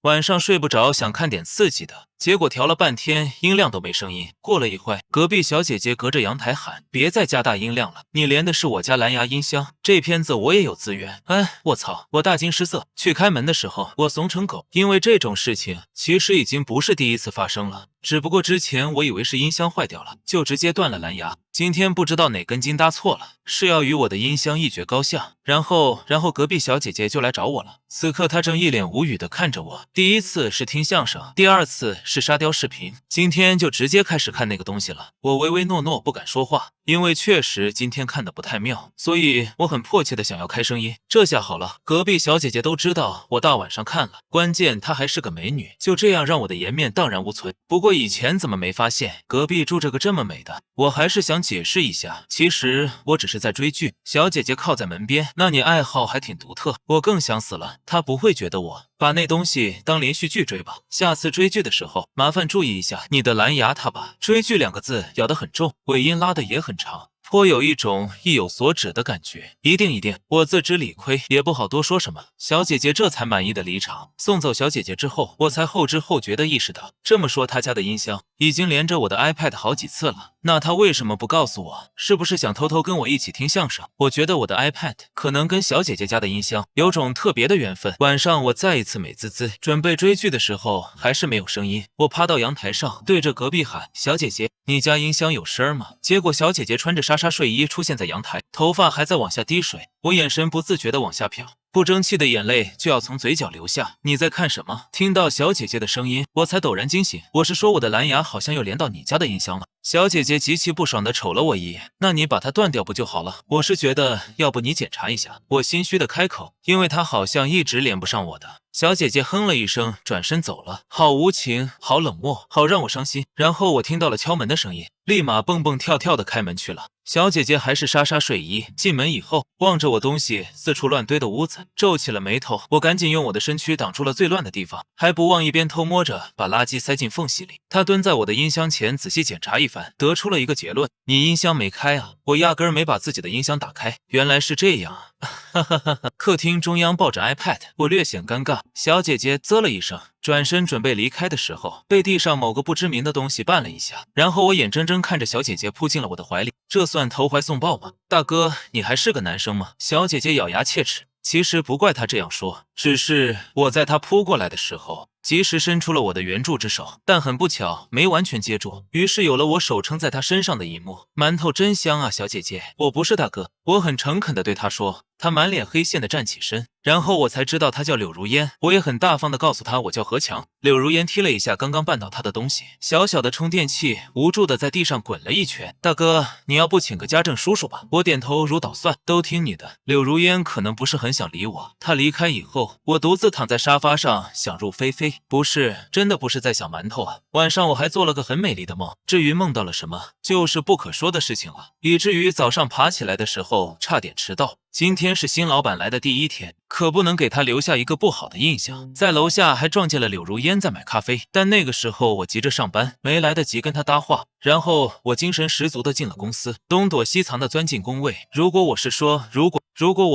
晚上睡不着，想看点刺激的，结果调了半天音量都没声音。过了一会，隔壁小姐姐隔着阳台喊：“别再加大音量了，你连的是我家蓝牙音箱，这片子我也有资源。”哎，我操！我大惊失色，去开门的时候我怂成狗，因为这种事情其实已经不是第一次发生了。只不过之前我以为是音箱坏掉了，就直接断了蓝牙。今天不知道哪根筋搭错了，是要与我的音箱一决高下。然后隔壁小姐姐就来找我了。此刻她正一脸无语的看着我。第一次是听相声，第二次是沙雕视频，今天就直接开始看那个东西了。我唯唯诺诺不敢说话，因为确实今天看的不太妙，所以我很迫切的想要开声音。这下好了，隔壁小姐姐都知道我大晚上看了，关键她还是个美女，就这样让我的颜面荡然无存。不过以前怎么没发现隔壁住着个这么美的？我还是想解释一下，其实我只是在追剧。小姐姐靠在门边，那你爱好还挺独特，我更想死了。她不会觉得我把那东西当连续剧追吧？下次追剧的时候，麻烦注意一下你的蓝牙它吧。追剧两个字咬得很重，尾音拉得也很长，颇有一种意有所指的感觉。一定，我自知理亏，也不好多说什么。小姐姐这才满意的离场。送走小姐姐之后，我才后知后觉的意识到，这么说她家的音箱已经连着我的 iPad 好几次了。那她为什么不告诉我？是不是想偷偷跟我一起听相声？我觉得我的 iPad 可能跟小姐姐家的音箱有种特别的缘分。晚上我再一次美滋滋，准备追剧的时候还是没有声音。我趴到阳台上，对着隔壁喊：“小姐姐，你家音箱有声吗？”结果小姐姐穿着纱纱睡衣出现在阳台，头发还在往下滴水。我眼神不自觉地往下瞟，不争气的眼泪就要从嘴角流下。你在看什么？听到小姐姐的声音，我才陡然惊醒。我是说我的蓝牙好像又连到你家的音箱了。小姐姐极其不爽地瞅了我一眼，那你把它断掉不就好了？我是觉得要不你检查一下。我心虚的开口，因为她好像一直连不上我的。小姐姐哼了一声，转身走了，好无情，好冷漠，好让我伤心。然后我听到了敲门的声音，立马蹦蹦跳跳的开门去了。小姐姐还是纱纱睡衣，进门以后望着我东西四处乱堆的屋子，皱起了眉头。我赶紧用我的身躯挡住了最乱的地方，还不忘一边偷摸着把垃圾塞进缝隙里。她蹲在我的音箱前仔细检查一番，得出了一个结论：你音箱没开啊？我压根儿没把自己的音箱打开，原来是这样啊！哈哈哈哈！客厅中央抱着 iPad， 我略显尴尬。小姐姐啧了一声，转身准备离开的时候，被地上某个不知名的东西绊了一下，然后我眼睁睁看着小姐姐扑进了我的怀里，这算投怀送抱吗？大哥，你还是个男生吗？小姐姐咬牙切齿。其实不怪她这样说，只是我在她扑过来的时候，及时伸出了我的援助之手，但很不巧没完全接住，于是有了我手撑在她身上的一幕。馒头真香啊，小姐姐，我不是大哥。我很诚恳地对她说。她满脸黑线的站起身，然后我才知道她叫柳如烟，我也很大方地告诉她我叫何强。柳如烟踢了一下刚刚绊倒她的东西，小小的充电器无助地在地上滚了一圈。大哥，你要不请个家政叔叔吧？我点头如捣蒜，都听你的。柳如烟可能不是很想理我，她离开以后，我独自躺在沙发上想入非非。不是，真的不是在想馒头啊。晚上我还做了个很美丽的梦，至于梦到了什么，就是不可说的事情了，以至于早上爬起来的时候差点迟到。今天是新老板来的第一天，可不能给他留下一个不好的印象。在楼下还撞见了柳如烟在买咖啡，但那个时候我急着上班，没来得及跟他搭话。然后我精神十足的进了公司，东躲西藏的钻进工位。如果我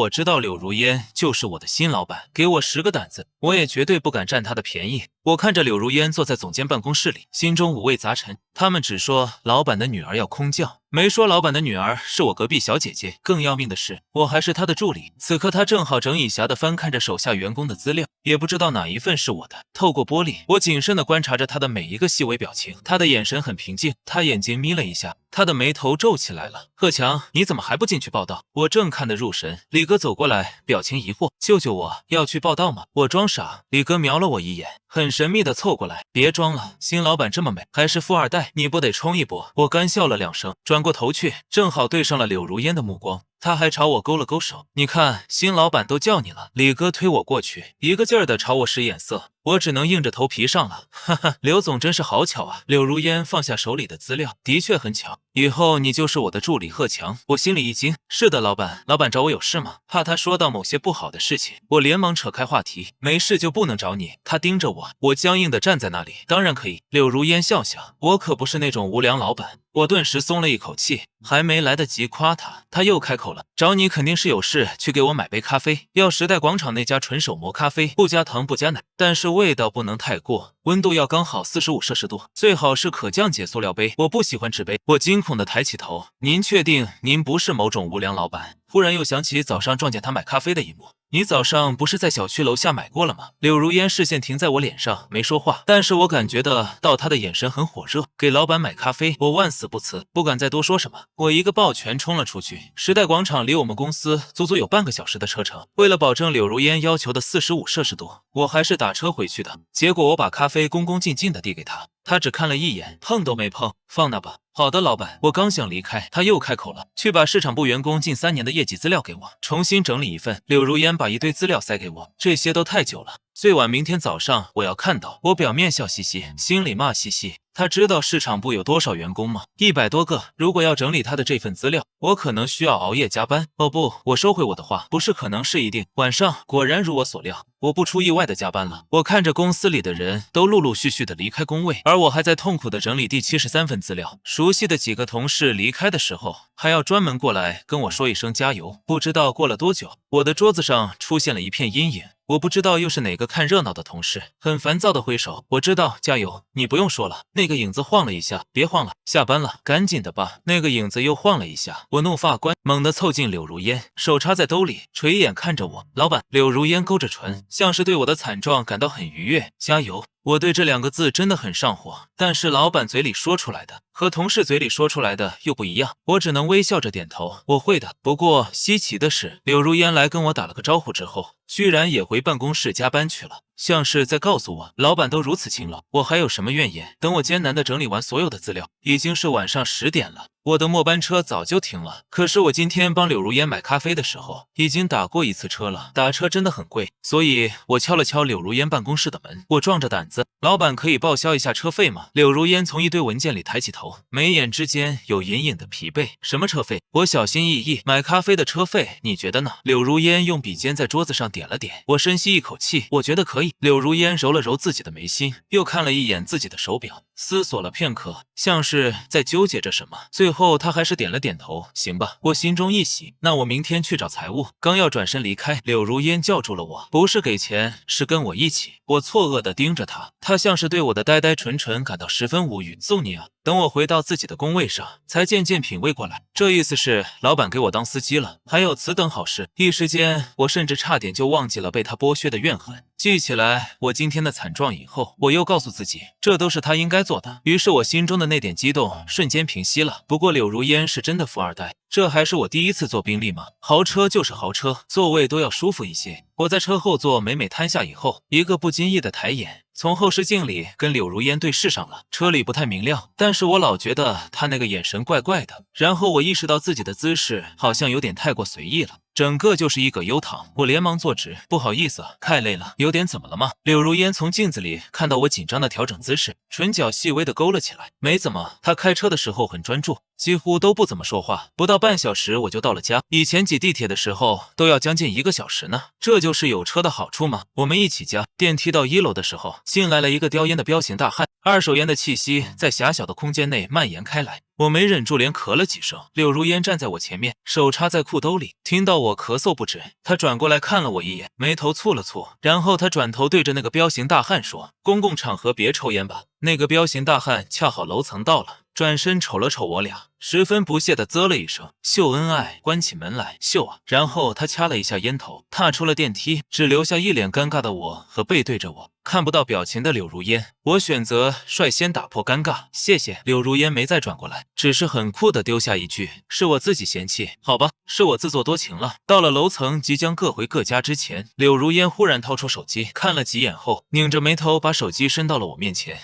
知道柳如烟就是我的新老板，给我10个胆子，我也绝对不敢占她的便宜。我看着柳如烟坐在总监办公室里，心中五味杂陈。他们只说老板的女儿要空降，没说老板的女儿是我隔壁小姐姐。更要命的是，我还是她的助理。此刻她正好整以暇地翻看着手下员工的资料，也不知道哪一份是我的。透过玻璃，我谨慎地观察着她的每一个细微表情。她的眼神很平静，她眼睛眯了一下，她的眉头皱起来了。贺强，你怎么还不进去报道？我正看得入神，李哥走过来，表情疑惑。救救我，要去报道吗？我装傻。李哥瞄了我一眼，很神秘地凑过来，别装了，新老板这么美，还是富二代，你不得冲一波？我干笑了2声，转过头去，正好对上了柳如烟的目光。他还朝我勾了勾手，你看，新老板都叫你了。李哥推我过去，一个劲儿的朝我使眼色，我只能硬着头皮上了。哈哈，刘总真是好巧啊！柳如烟放下手里的资料，的确很巧。以后你就是我的助理贺强。我心里一惊，是的，老板，老板找我有事吗？怕他说到某些不好的事情，我连忙扯开话题，没事就不能找你。他盯着我僵硬的站在那里，当然可以。柳如烟笑笑，我可不是那种无良老板。我顿时松了一口气，还没来得及夸他，他又开口了，找你肯定是有事，去给我买杯咖啡，要时代广场那家纯手磨咖啡，不加糖不加奶，但是味道不能太过，温度要刚好45°C，最好是可降解塑料杯，我不喜欢纸杯。我惊恐的抬起头，您确定您不是某种无良老板？忽然又想起早上撞见他买咖啡的一幕。你早上不是在小区楼下买过了吗？柳如烟视线停在我脸上，没说话，但是我感觉得到她的眼神很火热。给老板买咖啡，我万死不辞，不敢再多说什么。我一个抱拳冲了出去。时代广场离我们公司足足有半个小时的车程，为了保证柳如烟要求的45°C，我还是打车回去的。结果我把咖啡恭恭敬敬地递给他，他只看了一眼，碰都没碰，放那吧。好的，老板。我刚想离开，他又开口了，去把市场部员工近3年的业绩资料给我，重新整理一份。柳如烟把一堆资料塞给我，这些都太久了，最晚明天早上我要看到。我表面笑嘻嘻，心里骂兮兮。他知道市场部有多少员工吗？100多个。如果要整理他的这份资料，我可能需要熬夜加班。哦不，我收回我的话，不是可能是一定。晚上果然如我所料，我不出意外的加班了。我看着公司里的人都陆陆续续的离开工位，而我还在痛苦的整理第73份资料。熟悉的几个同事离开的时候，还要专门过来跟我说一声加油。不知道过了多久，我的桌子上出现了一片阴影。我不知道又是哪个看热闹的同事，很烦躁的挥手。我知道，加油，你不用说了。那个影子晃了一下，别晃了，下班了，赶紧的吧。那个影子又晃了一下，我怒发关，猛地凑近柳如烟，手插在兜里，垂眼看着我。老板。柳如烟勾着唇，像是对我的惨状感到很愉悦。加油。我对这2个字真的很上火，但是老板嘴里说出来的和同事嘴里说出来的又不一样，我只能微笑着点头，我会的。不过稀奇的是，柳如烟来跟我打了个招呼之后，居然也回办公室加班去了，像是在告诉我，老板都如此勤劳，我还有什么怨言？等我艰难地整理完所有的资料，已经是晚上10点了。我的末班车早就停了，可是我今天帮柳如烟买咖啡的时候，已经打过1次车了，打车真的很贵，所以我敲了敲柳如烟办公室的门，我壮着胆子，老板可以报销一下车费吗？柳如烟从一堆文件里抬起头，眉眼之间有隐隐的疲惫。什么车费？我小心翼翼，买咖啡的车费，你觉得呢？柳如烟用笔尖在桌子上点了点，我深吸一口气，我觉得可以。柳如烟揉了揉自己的眉心，又看了一眼自己的手表，思索了片刻，像是在纠结着什么，最后他还是点了点头。行吧，我心中一喜，那我明天去找财务。刚要转身离开，柳如烟叫住了我，不是给钱，是跟我一起。我错愕地盯着他，他像是对我的呆呆蠢蠢感到十分无语。送你啊。等我回到自己的工位上，才渐渐品味过来，这意思是老板给我当司机了，还有此等好事。一时间，我甚至差点就忘记了被他剥削的怨恨。记起来我今天的惨状以后，我又告诉自己，这都是他应该做的。于是我心中的那点激动瞬间平息了。不过柳如烟是真的富二代，这还是我第一次坐宾利吗？豪车就是豪车，座位都要舒服一些。我在车后座美美瘫下以后，一个不经意的抬眼，从后视镜里跟柳如烟对视上了。车里不太明亮，但是我老觉得他那个眼神怪怪的。然后我意识到自己的姿势好像有点太过随意了，整个就是一个优躺。我连忙坐直，不好意思，太累了。有点怎么了吗？柳如烟从镜子里看到我紧张的调整姿势，唇角细微的勾了起来。没怎么，他开车的时候很专注，几乎都不怎么说话。不到半小时我就到了家，以前挤地铁的时候都要将近1个小时呢。这就是有车的好处吗？我们一起加电梯到1楼的时候，进来了一个叼烟的彪形大汉，二手烟的气息在狭小的空间内蔓延开来。我没忍住，连咳了几声。柳如烟站在我前面，手插在裤兜里，听到我咳嗽不止，他转过来看了我一眼，眉头蹙了蹙，然后他转头对着那个彪形大汉说：“公共场合别抽烟吧。”那个彪形大汉恰好楼层到了，转身瞅了瞅我俩，十分不屑地啧了一声：“秀恩爱，关起门来秀啊！”然后他掐了一下烟头，踏出了电梯，只留下一脸尴尬的我和背对着我看不到表情的柳如烟。我选择率先打破尴尬：“谢谢。”柳如烟没再转过来，只是很酷地丢下一句：“是我自己嫌弃，好吧，是我自作多情了。”到了楼层，即将各回各家之前，柳如烟忽然掏出手机，看了几眼后，拧着眉头把手机伸到了我面前。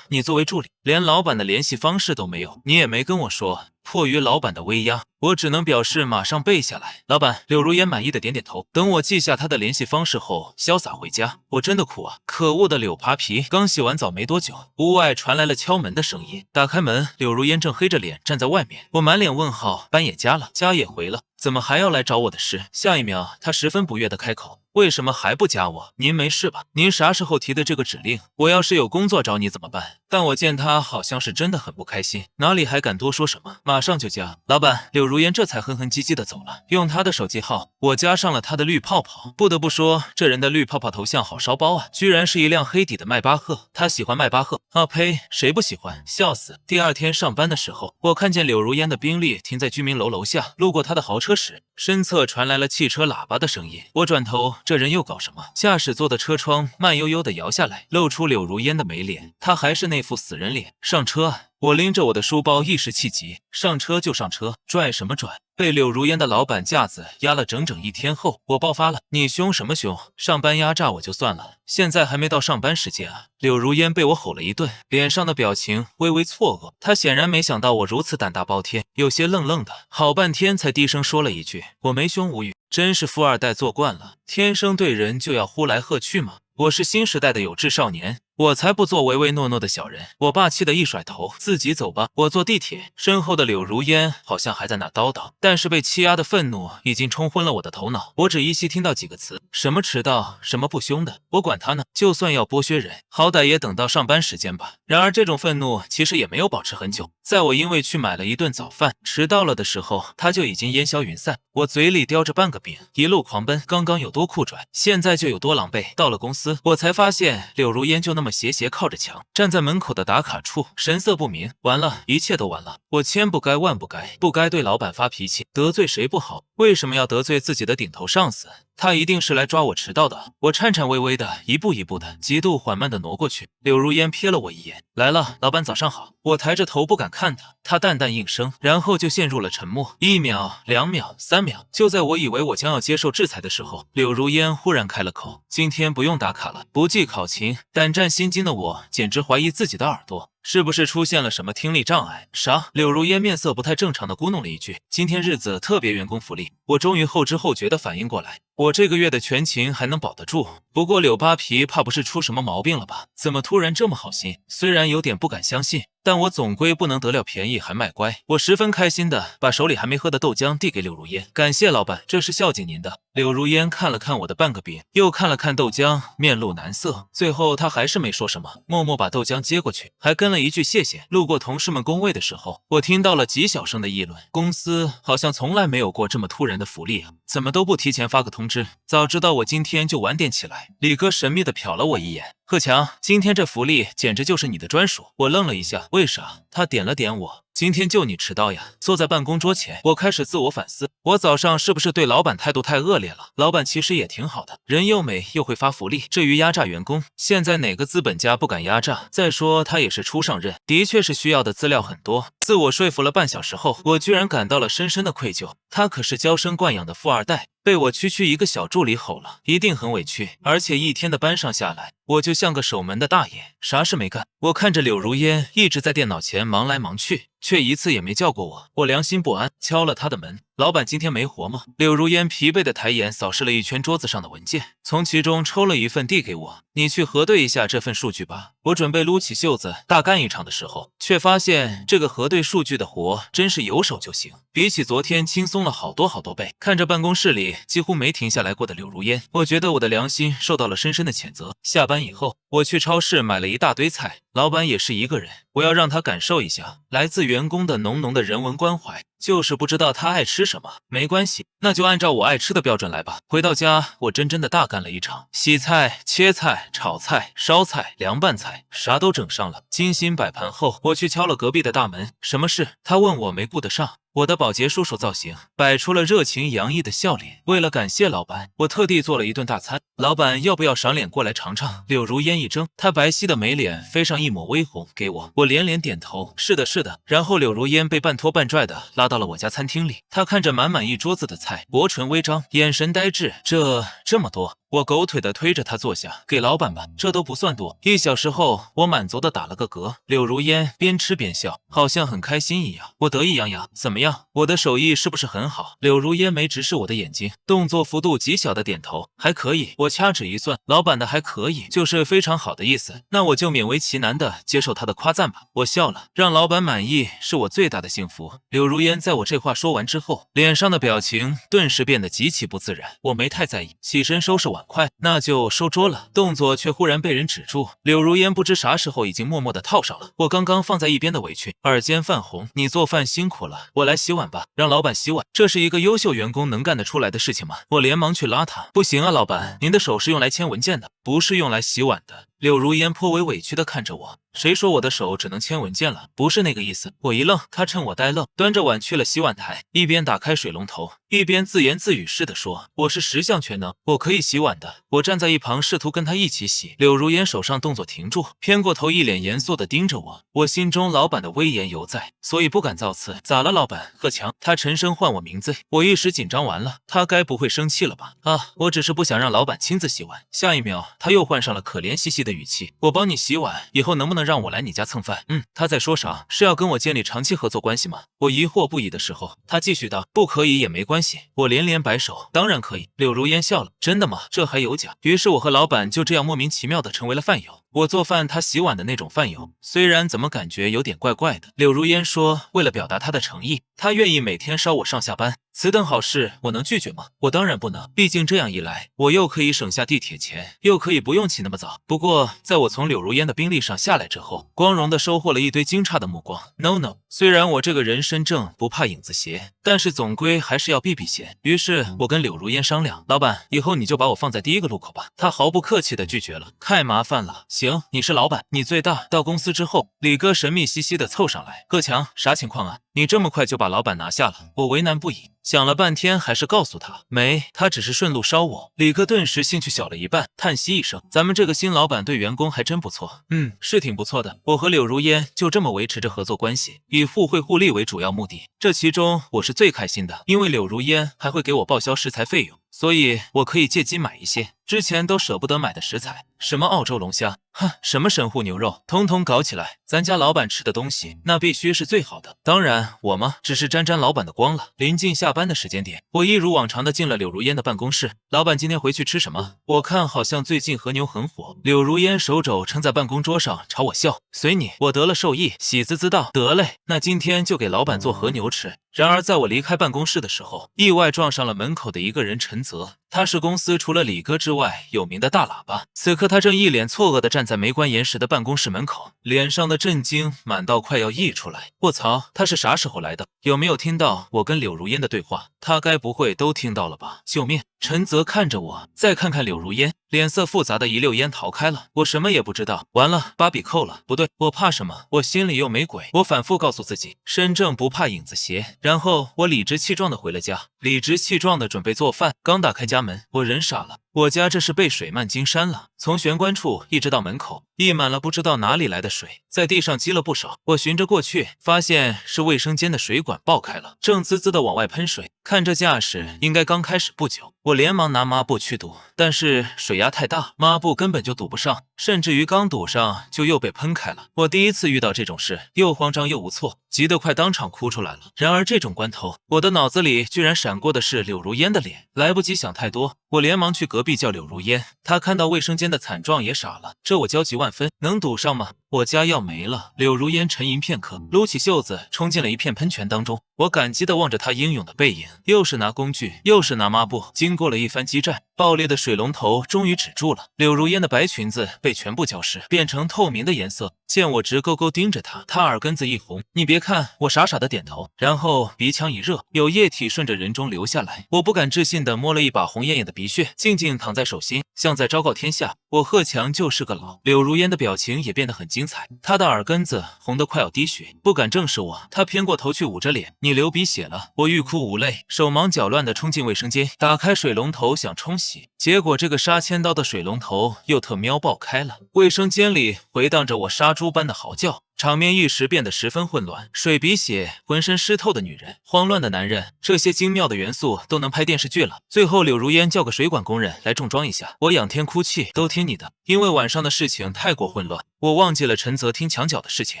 你作为助理，连老板的联系方式都没有，你也没跟我说迫于老板的威压，我只能表示马上背下来。老板，柳如烟满意的点点头。等我记下他的联系方式后，潇洒回家。我真的苦啊！可恶的柳扒皮！刚洗完澡没多久，屋外传来了敲门的声音。打开门，柳如烟正黑着脸站在外面。我满脸问号，班也加了，家也回了，怎么还要来找我的事？下一秒，他十分不悦的开口。为什么还不加我？您没事吧？您啥时候提的这个指令？我要是有工作找你怎么办？但我见他好像是真的很不开心，哪里还敢多说什么？马上就加。老板，柳如烟这才哼哼唧唧的走了。用他的手机号，我加上了他的绿泡泡。不得不说，这人的绿泡泡头像好烧包啊，居然是一辆黑底的迈巴赫。他喜欢迈巴赫啊？呸，谁不喜欢？笑死！第二天上班的时候，我看见柳如烟的宾利停在居民楼楼下，路过他的豪车时，身侧传来了汽车喇叭的声音。我转头，这人又搞什么？驾驶座的车窗慢悠悠地摇下来，露出柳如烟的美脸。她还是那副死人脸。上车啊！我拎着我的书包，一时气急，上车就上车，拽什么拽？被柳如烟的老板架子压了整整1天后，我爆发了。你凶什么凶？上班压榨我就算了，现在还没到上班时间啊！柳如烟被我吼了一顿，脸上的表情微微错愕。她显然没想到我如此胆大包天，有些愣愣的，好半天才低声说了一句：“我没凶无语。”真是富二代做惯了，天生对人就要呼来喝去吗？我是新时代的有志少年，我才不做唯唯诺诺的小人。我霸气的一甩头，自己走吧。我坐地铁，身后的柳如烟好像还在那叨叨，但是被欺压的愤怒已经冲昏了我的头脑。我只依稀听到几个词，什么迟到，什么不凶的，我管他呢。就算要剥削人，好歹也等到上班时间吧。然而这种愤怒其实也没有保持很久，在我因为去买了一顿早饭迟到了的时候，它就已经烟消云散。我嘴里叼着半个饼，一路狂奔，刚刚有多酷拽，现在就有多狼狈。到了公司，我才发现柳如烟就那么斜斜靠着墙，站在门口的打卡处，神色不明。完了，一切都完了。我千不该万不该，不该对老板发脾气，得罪谁不好，为什么要得罪自己的顶头上司？他一定是来抓我迟到的。我颤颤巍巍的，一步一步的，极度缓慢的挪过去。柳如烟瞥了我一眼，来了，老板早上好。我抬着头不敢看他，他淡淡应声，然后就陷入了沉默。1秒、2秒、3秒，就在我以为我将要接受制裁的时候，柳如烟忽然开了口：“今天不用打卡了。”不计考勤，胆战心惊的我简直怀疑自己的耳朵。是不是出现了什么听力障碍？啥？柳如烟面色不太正常的咕哝了一句。今天日子特别员工福利。我终于后知后觉的反应过来，我这个月的全勤还能保得住。不过柳扒皮怕不是出什么毛病了吧？怎么突然这么好心？虽然有点不敢相信，但我总归不能得了便宜还卖乖。我十分开心的把手里还没喝的豆浆递给柳如烟，感谢老板，这是孝敬您的。柳如烟看了看我的半个饼，又看了看豆浆，面露难色。最后她还是没说什么，默默把豆浆接过去，还跟了一句谢谢。路过同事们工位的时候，我听到了极小声的议论，公司好像从来没有过这么突然的福利啊，怎么都不提前发个通知？早知道我今天就晚点起来。李哥神秘的瞟了我一眼，贺强，今天这福利简直就是你的专属。我愣了一下，为啥？他点了点我，今天就你迟到呀。坐在办公桌前，我开始自我反思，我早上是不是对老板态度太恶劣了？老板其实也挺好的，人又美又会发福利。至于压榨员工，现在哪个资本家不敢压榨？再说他也是初上任，的确是需要的资料很多。自我说服了半小时后，我居然感到了深深的愧疚。他可是娇生惯养的富二代，被我区一个小助理吼了，一定很委屈。而且一天的班上下来，我就像个守门的大爷，啥事没干。我看着柳如烟一直在电脑前忙来忙去，却一次也没叫过我。我良心不安，敲了他的门。老板今天没活吗？柳如烟疲惫的抬眼扫视了一圈桌子上的文件，从其中抽了一份递给我。你去核对一下这份数据吧。我准备撸起袖子大干一场的时候，却发现这个核对数据的活真是有手就行，比起昨天轻松了好多倍。看着办公室里几乎没停下来过的柳如烟，我觉得我的良心受到了深深的谴责。下班以后，我去超市买了一大堆菜，老板也是一个人，我要让他感受一下来自员工的浓浓的人文关怀。就是不知道他爱吃什么，没关系，那就按照我爱吃的标准来吧。回到家，我真的大干了一场，洗菜、切菜、炒菜、烧菜、凉拌菜，啥都整上了。精心摆盘后，我去敲了隔壁的大门，什么事？他问我没顾得上。我的保洁叔叔造型摆出了热情洋溢的笑脸。为了感谢老板，我特地做了一顿大餐。老板要不要赏脸过来尝尝？柳如烟一怔，她白皙的眉脸飞上一抹微红，给我。我连连点头，是的，是的。然后柳如烟被半拖半拽的拉到了我家餐厅里，她看着满满一桌子的菜，薄唇微张，眼神呆滞。这么多。我狗腿的推着他坐下，给老板吧，这都不算多。1小时后，我满足的打了个嗝。柳如烟边吃边笑，好像很开心一样。我得意洋洋，怎么样？我的手艺是不是很好？柳如烟没直视我的眼睛，动作幅度极小的点头，还可以。我掐指一算，老板的还可以，就是非常好的意思。那我就勉为其难的接受他的夸赞吧。我笑了，让老板满意是我最大的幸福。柳如烟在我这话说完之后，脸上的表情顿时变得极其不自然。我没太在意，起身收拾碗筷，那就收桌了。动作却忽然被人止住。柳如烟不知啥时候已经默默的套上了我刚刚放在一边的围裙，耳尖泛红。你做饭辛苦了，我来洗碗吧。让老板洗碗，这是一个优秀员工能干得出来的事情吗？我连忙去拉他，不行啊，老板，您的手是用来签文件的，不是用来洗碗的。柳如烟颇为委屈地看着我，谁说我的手只能签文件了？不是那个意思。我一愣，他趁我呆愣，端着碗去了洗碗台，一边打开水龙头，一边自言自语似的说：“我是十项全能，我可以洗碗的。”我站在一旁，试图跟他一起洗。柳如烟手上动作停住，偏过头，一脸严肃地盯着我。我心中老板的威严犹在，所以不敢造次。咋了，老板？贺强。他沉声唤我名字，我一时紧张完了，他该不会生气了吧？啊，我只是不想让老板亲自洗碗。下一秒，他又换上了可怜兮兮的语气：“我帮你洗碗，以后能不能让我来你家蹭饭？”他在说啥？是要跟我建立长期合作关系吗？我疑惑不已的时候，他继续道：“不可以也没关系。”我连连摆手：“当然可以。”柳如烟笑了：“真的吗？这还有假？”于是我和老板就这样莫名其妙的成为了饭友。我做饭，他洗碗的那种饭友，虽然怎么感觉有点怪怪的。柳如烟说，为了表达她的诚意，她愿意每天捎我上下班。此等好事，我能拒绝吗？我当然不能，毕竟这样一来，我又可以省下地铁钱，又可以不用起那么早。不过，在我从柳如烟的宾利上下来之后，光荣的收获了一堆惊诧的目光。No， 虽然我这个人身正不怕影子斜，但是总归还是要避避嫌。于是我跟柳如烟商量，老板，以后你就把我放在第一个路口吧。他毫不客气的拒绝了，太麻烦了。行，你是老板，你最大。到公司之后，李哥神秘兮兮的凑上来，贺强，啥情况啊？你这么快就把老板拿下了？我为难不已。想了半天，还是告诉他没，他只是顺路捎我。李哥顿时兴趣小了一半，叹息一声：“咱们这个新老板对员工还真不错。”是挺不错的。我和柳如烟就这么维持着合作关系，以互惠互利为主要目的。这其中我是最开心的，因为柳如烟还会给我报销食材费用，所以我可以借机买一些之前都舍不得买的食材，什么澳洲龙虾，什么神户牛肉，统统搞起来。咱家老板吃的东西，那必须是最好的。当然，我嘛，只是沾沾老板的光了。临近下班的时间点，我一如往常的进了柳如烟的办公室。老板今天回去吃什么？我看好像最近和牛很火。柳如烟手肘撑在办公桌上，朝我笑：“随你。”我得了授意，喜滋滋道：“得嘞，那今天就给老板做和牛吃。”然而，在我离开办公室的时候，意外撞上了门口的一个人陈泽。他是公司除了李哥之外有名的大喇叭。此刻他正一脸错愕地站在没关严实的办公室门口，脸上的震惊满到快要溢出来。卧槽，他是啥时候来的？有没有听到我跟柳如烟的对话？他该不会都听到了吧？救命！陈泽看着我，再看看柳如烟，脸色复杂的一溜烟逃开了。我什么也不知道，完了，芭比扣了。不对，我怕什么？我心里又没鬼。我反复告诉自己，身正不怕影子斜。然后我理直气壮地回了家，理直气壮地准备做饭。刚打开家门，我人傻了。我家这是被水漫金山了，从玄关处一直到门口，溢满了不知道哪里来的水，在地上积了不少。我循着过去，发现是卫生间的水管爆开了，正滋滋的往外喷水。看这架势，应该刚开始不久。我连忙拿抹布去堵，但是水压太大，抹布根本就堵不上，甚至于刚堵上就又被喷开了。我第一次遇到这种事，又慌张又无措，急得快当场哭出来了。然而这种关头，我的脑子里居然闪过的是柳如烟的脸，来不及想太多，我连忙去隔壁叫柳如烟。她看到卫生间的惨状也傻了，这我焦急万分，能堵上吗？我家要没了。柳如烟沉吟片刻，撸起袖子冲进了一片喷泉当中。我感激地望着她英勇的背影，又是拿工具，又是拿抹布。经过了一番激战，爆裂的水龙头终于止住了。柳如烟的白裙子被全部浇湿，变成透明的颜色。见我直勾勾盯着她，她耳根子一红。你别看，我傻傻的点头，然后鼻腔一热，有液体顺着人中流下来。我不敢置信地摸了一把红艳艳的鼻血，静静躺在手心，像在昭告天下，我贺强就是个老。柳如烟的表情也变得很精彩，她的耳根子红得快要滴血，不敢正视我。她偏过头去捂着脸，你流鼻血了。我欲哭无泪，手忙脚乱地冲进卫生间，打开水龙头想冲洗，结果这个杀千刀的水龙头又特喵爆开了。卫生间里回荡着我杀猪般的嚎叫。场面一时变得十分混乱。水鼻血、浑身湿透的女人、慌乱的男人，这些精妙的元素都能拍电视剧了。最后柳如烟叫个水管工人来重装一下，我仰天哭泣，都听你的。因为晚上的事情太过混乱，我忘记了陈泽听墙角的事情。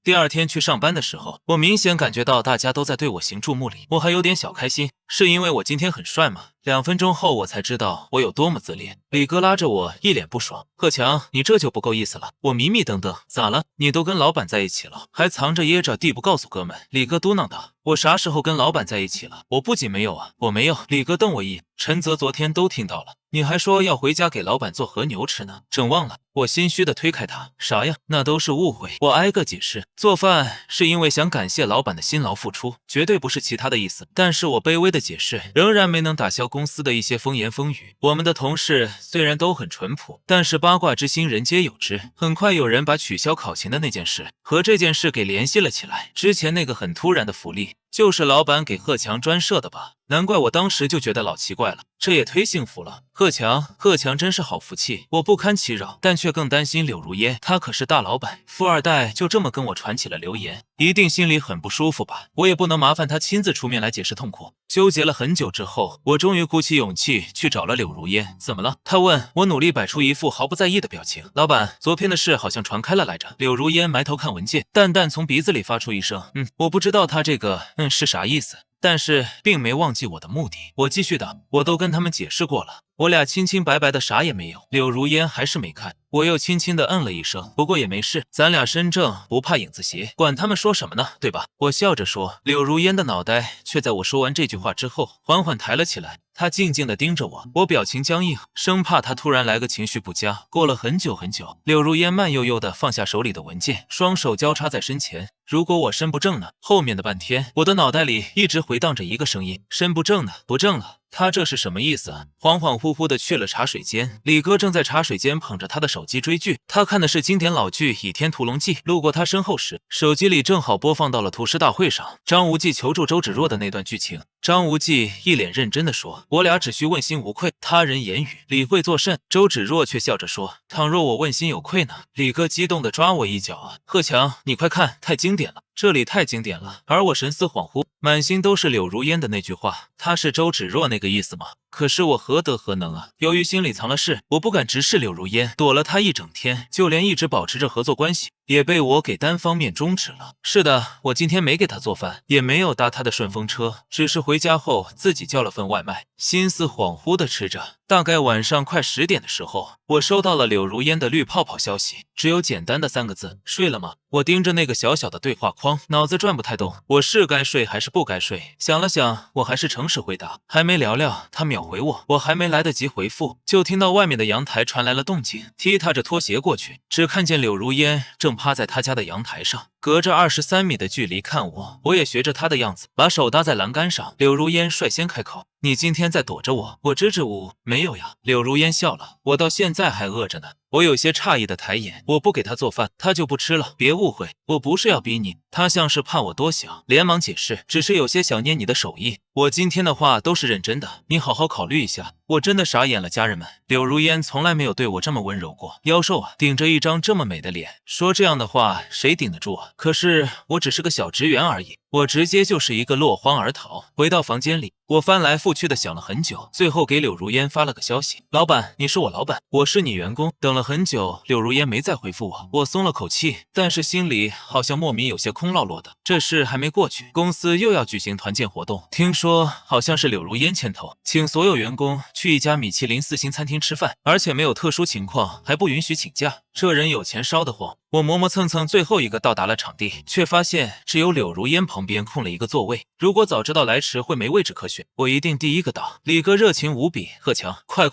第二天去上班的时候，我明显感觉到大家都在对我行注目礼，我还有点小开心，是因为我今天很帅吗？2分钟后我才知道我有多么自恋。李哥拉着我一脸不爽，贺强，你这就不够意思了。我迷迷瞪瞪，咋了？你都跟老板在一起了，还藏着掖着地不告诉哥们？李哥嘟囔道，我啥时候跟老板在一起了？我不仅没有啊，我没有。李哥瞪我一眼，陈泽昨天都听到了，你还说要回家给老板做和牛吃呢，整忘了。我心虚的推开他，啥呀？那都是误会。我挨个解释，做饭是因为想感谢老板的辛劳付出，绝对不是其他的意思。但是我卑微的解释仍然没能打消公司的一些风言风语。我们的同事虽然都很淳朴，但是八卦之心人皆有之。很快有人把取消考勤的那件事和这件事给联系了起来。之前那个很突然的福利，就是老板给贺强专设的吧？难怪我当时就觉得老奇怪了，这也忒幸福了。贺强真是好福气，我不堪其扰，但却更担心柳如烟，他可是大老板，富二代，就这么跟我传起了流言，一定心里很不舒服吧？我也不能麻烦他亲自出面来解释痛苦。纠结了很久之后，我终于鼓起勇气去找了柳如烟。怎么了？他问我，努力摆出一副毫不在意的表情。老板，昨天的事好像传开了来着。柳如烟埋头看文件，淡淡从鼻子里发出一声我不知道他这个是啥意思，但是并没忘记我的目的。我继续道，我都跟他们解释过了，我俩清清白白的，啥也没有。柳如烟还是没看，我又轻轻的嗯了一声，不过也没事，咱俩身正不怕影子斜，管他们说什么呢，对吧？我笑着说。柳如烟的脑袋却在我说完这句话之后缓缓抬了起来，她静静的盯着我，我表情僵硬，生怕她突然来个情绪不佳。过了很久很久，柳如烟慢悠悠的放下手里的文件，双手交叉在身前。如果我身不正呢？后面的半天，我的脑袋里一直回荡着一个声音：身不正呢？不正了。他这是什么意思啊？恍恍惚惚的去了茶水间，李哥正在茶水间捧着他的手机追剧，他看的是经典老剧《倚天屠龙记》。路过他身后时，手机里正好播放到了屠师大会上张无忌求助周芷若的那段剧情。张无忌一脸认真的说，我俩只需问心无愧，他人言语理会作甚。周芷若却笑着说，倘若我问心有愧呢？李哥激动的抓我一脚啊，贺强，你快看，太经典了，这里太经典了。而我神思恍惚，满心都是柳如烟的那句话，他是周芷若那个意思吗？可是我何德何能啊？由于心里藏了事，我不敢直视柳如烟，躲了她一整天，就连一直保持着合作关系也被我给单方面终止了。是的，我今天没给她做饭，也没有搭她的顺风车，只是回家后自己叫了份外卖，心思恍惚的吃着。大概晚上快10点的时候，我收到了柳如烟的绿泡泡消息，只有简单的3个字：睡了吗？我盯着那个小小的对话框，脑子转不太动，我是该睡还是不该睡？想了想，我还是诚实回答。还没聊聊，他秒回我还没来得及回复，就听到外面的阳台传来了动静，踢踏着拖鞋过去，只看见柳如烟正趴在他家的阳台上，隔着23米的距离看我，我也学着他的样子，把手搭在栏杆上。柳如烟率先开口，你今天在躲着我？我支支吾吾，没有呀。柳如烟笑了，我到现在还饿着呢。我有些诧异的抬眼，我不给他做饭，他就不吃了。别误会，我不是要逼你。他像是怕我多想，连忙解释，只是有些想念你的手艺。我今天的话都是认真的，你好好考虑一下。我真的傻眼了，家人们，柳如烟从来没有对我这么温柔过。妖兽啊，顶着一张这么美的脸，说这样的话，谁顶得住啊？可是我只是个小职员而已，我直接就是一个落荒而逃。回到房间里，我翻来覆去的想了很久，最后给柳如烟发了个消息：老板，你是我老板，我是你员工。等了很久，柳如烟没再回复我，我松了口气，但是心里好像莫名有些空落落的。这事还没过去，公司又要举行团建活动，听说好像是柳如烟牵头，请所有员工去一家米其林4星餐厅吃饭，而且没有特殊情况还不允许请假。这人有钱烧得慌。我磨磨蹭蹭最后一个到达了场地，却发现只有柳如烟旁边空了一个座位。如果早知道来迟会没位置可选，我一定第一个到。李哥热情无比，贺强，快，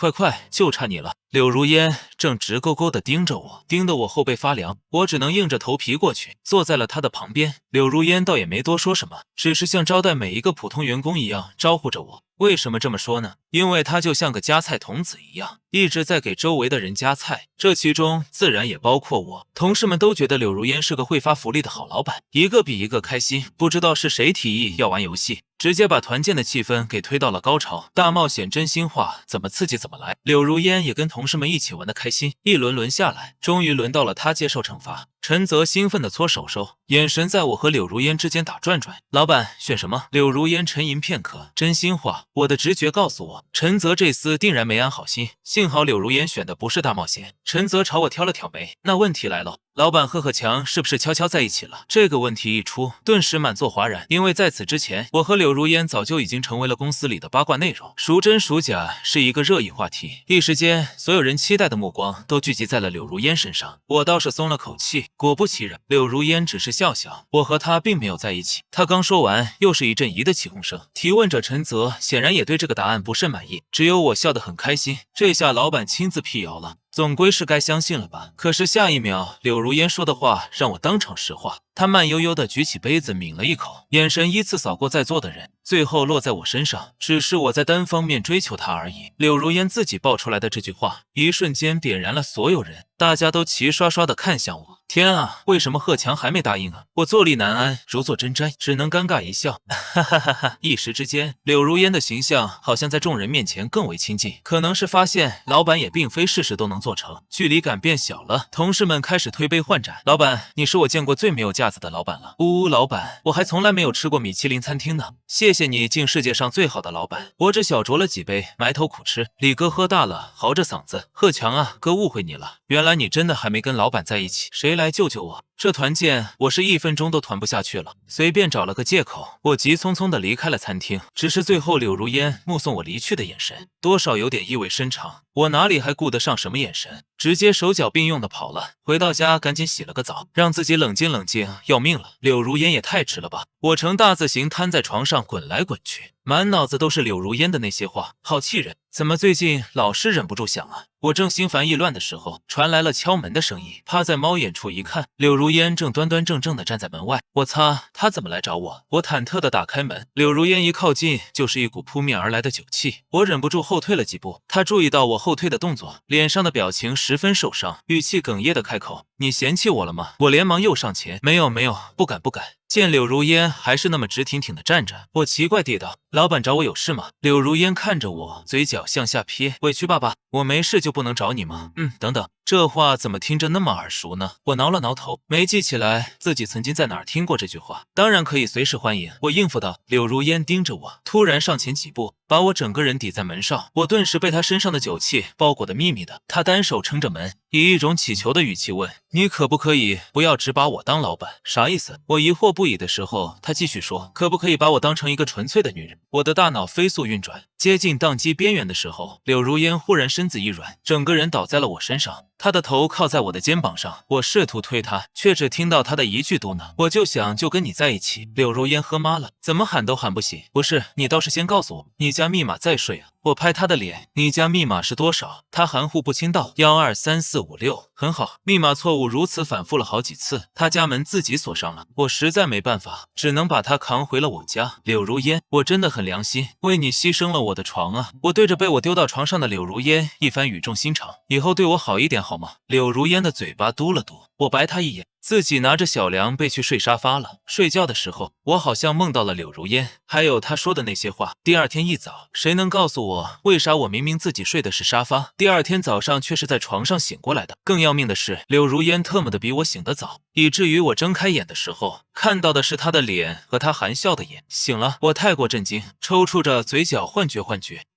就差你了。柳如烟正直勾勾地盯着我，盯得我后背发凉，我只能硬着头皮过去，坐在了他的旁边。柳如烟倒也没多说什么，只是像招待每一个普通员工一样招呼着我。为什么这么说呢？因为他就像个夹菜童子一样，一直在给周围的人夹菜，这其中自然也包括我。同事们都觉得柳如烟是个会发福利的好老板，一个比一个开心。不知道是谁提议要玩游戏，直接把团建的气氛给推到了高潮。大冒险真心话，怎么刺激怎么来。柳如烟也跟同事们一起玩得开心，一轮轮下来，终于轮到了他接受惩罚。陈泽兴奋地搓手手，眼神在我和柳如烟之间打转转。老板选什么？柳如烟沉吟片刻，真心话，我的直觉告诉我，陈泽这厮定然没安好心。幸好柳如烟选的不是大冒险。陈泽朝我挑了挑眉，那问题来了。老板和贺强是不是悄悄在一起了？这个问题一出，顿时满座哗然。因为在此之前，我和柳如烟早就已经成为了公司里的八卦内容，孰真孰假是一个热议话题。一时间，所有人期待的目光都聚集在了柳如烟身上。我倒是松了口气，果不其然，柳如烟只是笑笑，我和她并没有在一起。她刚说完，又是一阵疑的起哄声。提问者陈泽显然也对这个答案不甚满意，只有我笑得很开心。这下老板亲自辟谣了。总归是该相信了吧？可是下一秒，柳如烟说的话让我当场石化。她慢悠悠地举起杯子，抿了一口，眼神依次扫过在座的人，最后落在我身上。只是我在单方面追求她而已。柳如烟自己爆出来的这句话，一瞬间点燃了所有人，大家都齐刷刷地看向我。天啊，为什么贺强还没答应啊？我坐立难安，如坐针毡，只能尴尬一笑。哈哈哈哈！一时之间，柳如烟的形象好像在众人面前更为亲近，可能是发现老板也并非事事都能做成，距离感变小了。同事们开始推杯换盏。老板，你是我见过最没有架子的老板了。呜呜，老板，我还从来没有吃过米其林餐厅呢。谢谢你敬世界上最好的老板。我只小酌了几杯，埋头苦吃。李哥喝大了，嚎着嗓子：贺强啊，哥误会你了，原来你真的还没跟老板在一起。谁来救救我？这团建我是1分钟都团不下去了，随便找了个借口，我急匆匆地离开了餐厅。只是最后柳如烟目送我离去的眼神，多少有点意味深长。我哪里还顾得上什么眼神，直接手脚并用的跑了。回到家赶紧洗了个澡，让自己冷静冷静，要命了。柳如烟也太迟了吧！我呈大字形瘫在床上滚来滚去，满脑子都是柳如烟的那些话，好气人。怎么最近老是忍不住想啊？我正心烦意乱的时候，传来了敲门的声音。趴在猫眼处一看，柳如烟正端端正正的站在门外。我擦，她怎么来找我？我忐忑的打开门，柳如烟一靠近就是一股扑面而来的酒气，我忍不住后退了几步。她注意到我后退的动作，脸上的表情十分受伤，语气哽咽的开口：“你嫌弃我了吗？”我连忙又上前：“没有没有，不敢不敢。”见柳如烟还是那么直挺挺的站着，我奇怪地道：“老板找我有事吗？”柳如烟看着我，嘴角向下撇：“委屈爸爸，我没事就不能找你吗？”等等，这话怎么听着那么耳熟呢？我挠了挠头，没记起来自己曾经在哪儿听过这句话。当然可以随时欢迎，我应付道。柳如烟盯着我，突然上前几步，把我整个人抵在门上。我顿时被她身上的酒气包裹得密密的。她单手撑着门，以一种乞求的语气问：“你可不可以不要只把我当老板？”啥意思？我疑惑不已的时候，她继续说：“可不可以把我当成一个纯粹的女人？”我的大脑飞速运转，接近宕机边缘的时候，柳如烟忽然身子一软，整个人倒在了我身上。她的头靠在我的肩膀上，我试图推她，却只听到她的一句嘟囔：“我就想就跟你在一起。”柳如烟喝麻了，怎么喊都喊不醒。不是，你倒是先告诉我，你家密码再睡啊！我拍她的脸，你家密码是多少？她含糊不清道：1234566。很好，密码错误如此反复了好几次，她家门自己锁上了。我实在没办法，只能把她扛回了我家。柳如烟，我真的很良心，为你牺牲了我的床啊！我对着被我丢到床上的柳如烟一番语重心长：“以后对我好一点好吗？”柳如烟的嘴巴嘟了嘟，我白她一眼。自己拿着小梁被去睡沙发了。睡觉的时候，我好像梦到了柳如烟，还有她说的那些话。第二天一早，谁能告诉我，为啥我明明自己睡的是沙发，第二天早上却是在床上醒过来的？更要命的是，柳如烟特么的比我醒得早，以至于我睁开眼的时候，看到的是她的脸和她含笑的眼。醒了，我太过震惊，抽搐着嘴角幻觉，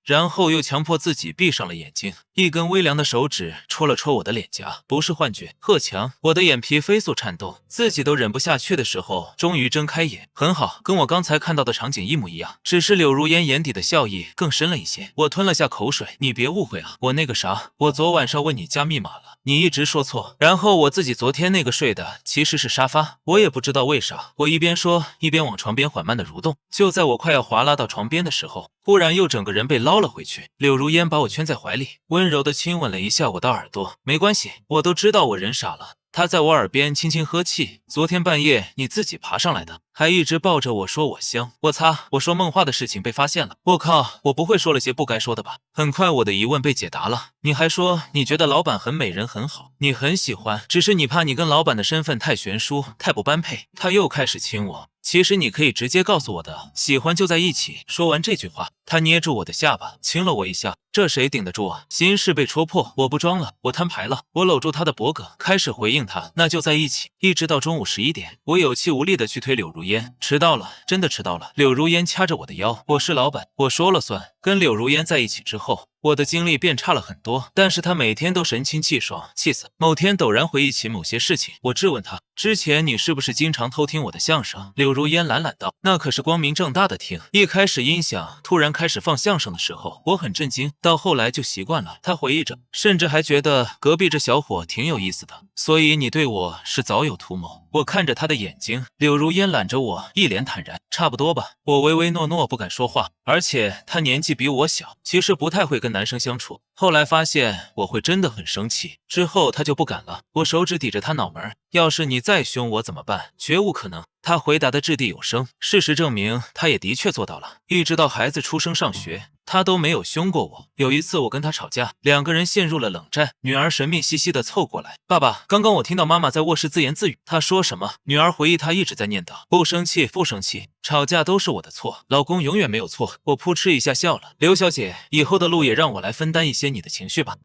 然后又强迫自己闭上了眼睛。一根微凉的手指戳了戳我的脸颊，不是幻觉，贺强。我的眼皮飞速颤动，自己都忍不下去的时候，终于睁开眼。很好，跟我刚才看到的场景一模一样，只是柳如烟眼底的笑意更深了一些。我吞了下口水，你别误会啊，我那个啥，我昨晚上问你加密码了，你一直说错，然后我自己昨天那个睡的其实是沙发，我也不知道为啥。我一边说一边往床边缓慢的蠕动，就在我快要滑拉到床边的时候，忽然又整个人被捞了回去。柳如烟把我圈在怀里，温柔的亲吻了一下我的耳朵。没关系，我都知道我人傻了。他在我耳边轻轻呵气，昨天半夜你自己爬上来的，还一直抱着我说我香。我擦，我说梦话的事情被发现了。我靠，我不会说了些不该说的吧？很快我的疑问被解答了，你还说你觉得老板很美人很好，你很喜欢，只是你怕你跟老板的身份太悬殊，太不般配。他又开始亲我。其实你可以直接告诉我的，喜欢就在一起。说完这句话，他捏住我的下巴，亲了我一下。这谁顶得住啊？心事被戳破，我不装了，我摊牌了。我搂住他的脖颈，开始回应他，那就在一起。一直到中午11点，我有气无力的去推柳如烟，迟到了，真的迟到了。柳如烟掐着我的腰，我是老板，我说了算。跟柳如烟在一起之后，我的精力变差了很多，但是他每天都神清气爽，气死。某天陡然回忆起某些事情，我质问他，之前你是不是经常偷听我的相声？柳如烟懒懒道，那可是光明正大的听。一开始音响突然开始放相声的时候，我很震惊，到后来就习惯了。他回忆着，甚至还觉得隔壁这小伙挺有意思的。所以你对我是早有图谋。我看着他的眼睛，柳如烟揽着我，一脸坦然，差不多吧。我唯唯诺诺不敢说话，而且他年纪比我小，其实不太会跟男生相处。后来发现我会真的很生气，之后他就不敢了。我手指抵着他脑门，要是你再凶我怎么办？绝无可能。他回答的掷地有声，事实证明他也的确做到了。一直到孩子出生上学，他都没有凶过我。有一次我跟他吵架，两个人陷入了冷战。女儿神秘兮兮的凑过来，爸爸，刚刚我听到妈妈在卧室自言自语，她说什么？女儿回忆她一直在念叨，不生气，不生气，吵架都是我的错，老公永远没有错。我扑哧一下笑了，刘小姐，以后的路也让我来分担一些你的情绪吧。